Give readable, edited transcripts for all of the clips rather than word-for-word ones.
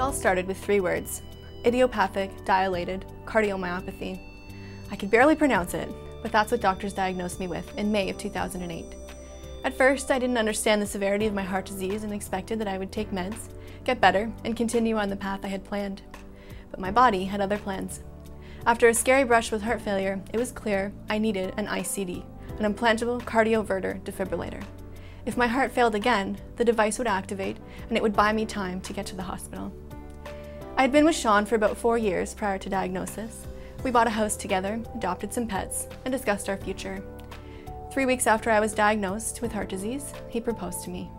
all started with 3 words: idiopathic dilated cardiomyopathy. I could barely pronounce it, but that's what doctors diagnosed me with in May of 2008. At first, I didn't understand the severity of my heart disease and expected that I would take meds, get better, and continue on the path I had planned. But my body had other plans. After a scary brush with heart failure, it was clear I needed an ICD, an implantable cardioverter defibrillator. If my heart failed again, the device would activate and it would buy me time to get to the hospital. I had been with Sean for about 4 years prior to diagnosis. We bought a house together, adopted some pets, and discussed our future. 3 weeks after I was diagnosed with heart disease, he proposed to me.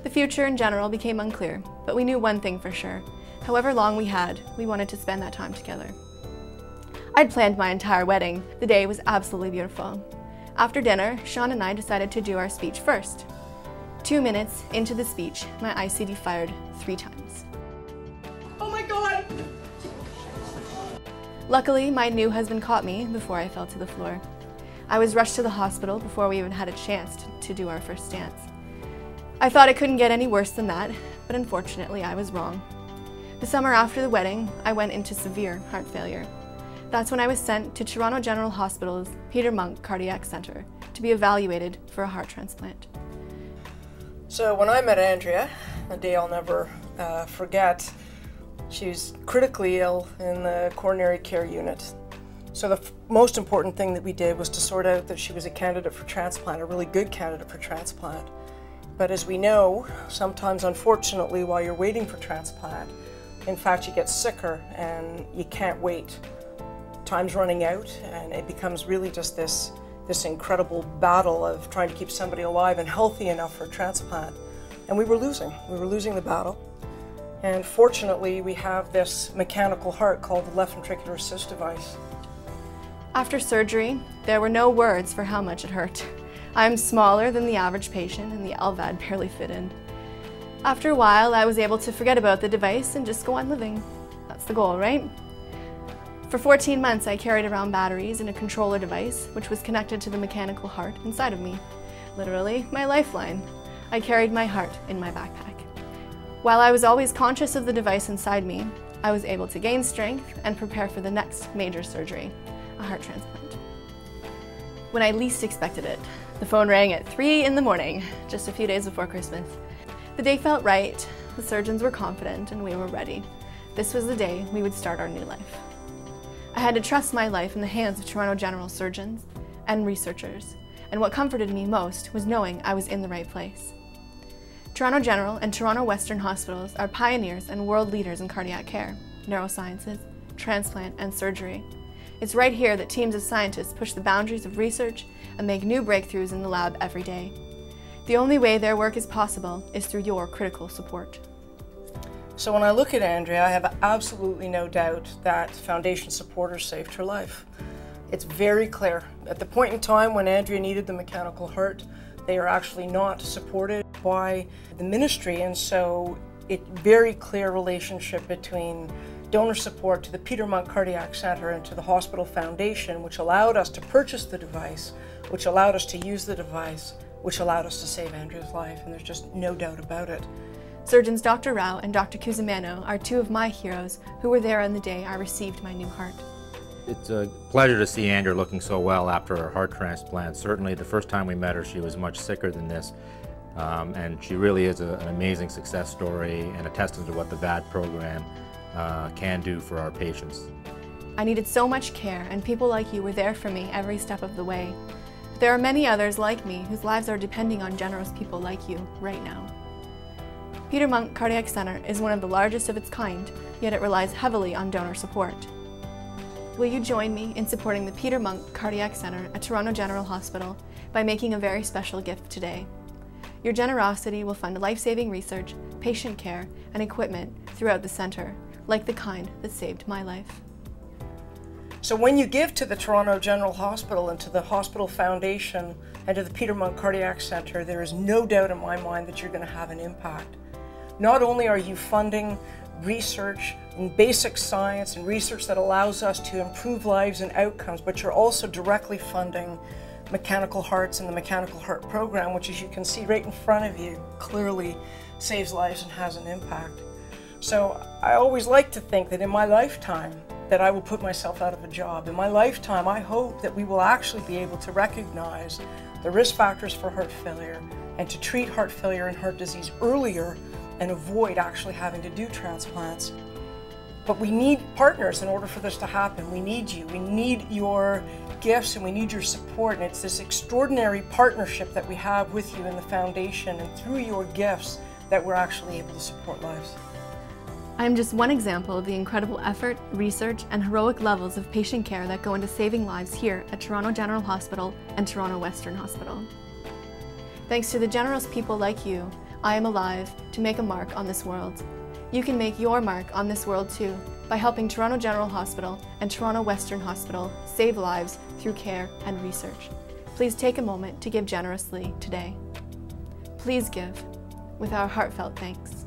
The future in general became unclear, but we knew one thing for sure. However long we had, we wanted to spend that time together. I'd planned my entire wedding. The day was absolutely beautiful. After dinner, Sean and I decided to do our speech first. 2 minutes into the speech, my ICD fired 3 times. Oh my God! Luckily, my new husband caught me before I fell to the floor. I was rushed to the hospital before we even had a chance to do our first dance. I thought it couldn't get any worse than that, but unfortunately I was wrong. The summer after the wedding, I went into severe heart failure. That's when I was sent to Toronto General Hospital's Peter Munk Cardiac Centre to be evaluated for a heart transplant. So when I met Andrea, a day I'll never forget, she was critically ill in the coronary care unit. So the most important thing that we did was to sort out that she was a candidate for transplant, a really good candidate for transplant. But as we know, sometimes unfortunately while you're waiting for transplant, in fact you get sicker and you can't wait. Time's running out and it becomes really just this incredible battle of trying to keep somebody alive and healthy enough for transplant. And we were losing the battle. And fortunately we have this mechanical heart called the left ventricular assist device. After surgery, there were no words for how much it hurt. I'm smaller than the average patient and the LVAD barely fit in. After a while, I was able to forget about the device and just go on living. That's the goal, right? For 14 months, I carried around batteries and a controller device, which was connected to the mechanical heart inside of me. Literally, my lifeline. I carried my heart in my backpack. While I was always conscious of the device inside me, I was able to gain strength and prepare for the next major surgery, a heart transplant. When I least expected it, the phone rang at 3 in the morning, just a few days before Christmas. The day felt right, the surgeons were confident, and we were ready. This was the day we would start our new life. I had to trust my life in the hands of Toronto General surgeons and researchers, and what comforted me most was knowing I was in the right place. Toronto General and Toronto Western Hospitals are pioneers and world leaders in cardiac care, neurosciences, transplant, and surgery. It's right here that teams of scientists push the boundaries of research and make new breakthroughs in the lab every day. The only way their work is possible is through your critical support. So when I look at Andrea, I have absolutely no doubt that foundation supporters saved her life. It's very clear. At the point in time when Andrea needed the mechanical heart, they are actually not supported by the ministry, and so it's very clear relationship between donor support to the Peter Munk Cardiac Centre and to the Hospital Foundation, which allowed us to purchase the device, which allowed us to use the device, which allowed us to save Andrea's life, and there's just no doubt about it. Surgeons Dr. Rao and Dr. Cusimano are 2 of my heroes who were there on the day I received my new heart. It's a pleasure to see Andrea looking so well after her heart transplant. Certainly the first time we met her, she was much sicker than this, and she really is an amazing success story and a testament to what the VAD program can do for our patients. I needed so much care, and people like you were there for me every step of the way. There are many others like me whose lives are depending on generous people like you right now. Peter Munk Cardiac Centre is one of the largest of its kind, yet it relies heavily on donor support. Will you join me in supporting the Peter Munk Cardiac Centre at Toronto General Hospital by making a very special gift today? Your generosity will fund life-saving research, patient care, and equipment throughout the centre, like the kind that saved my life. So when you give to the Toronto General Hospital and to the Hospital Foundation and to the Peter Munk Cardiac Centre, there is no doubt in my mind that you're going to have an impact. Not only are you funding research in basic science and research that allows us to improve lives and outcomes, but you're also directly funding mechanical hearts and the mechanical heart program, which, as you can see right in front of you, clearly saves lives and has an impact. So I always like to think that in my lifetime that I will put myself out of a job. In my lifetime, I hope that we will actually be able to recognize the risk factors for heart failure and to treat heart failure and heart disease earlier and avoid actually having to do transplants. But we need partners in order for this to happen. We need you. We need your gifts and we need your support. And it's this extraordinary partnership that we have with you in the foundation and through your gifts that we're actually able to support lives. I'm just one example of the incredible effort, research, and heroic levels of patient care that go into saving lives here at Toronto General Hospital and Toronto Western Hospital. Thanks to the generous people like you, I am alive to make a mark on this world. You can make your mark on this world too by helping Toronto General Hospital and Toronto Western Hospital save lives through care and research. Please take a moment to give generously today. Please give with our heartfelt thanks.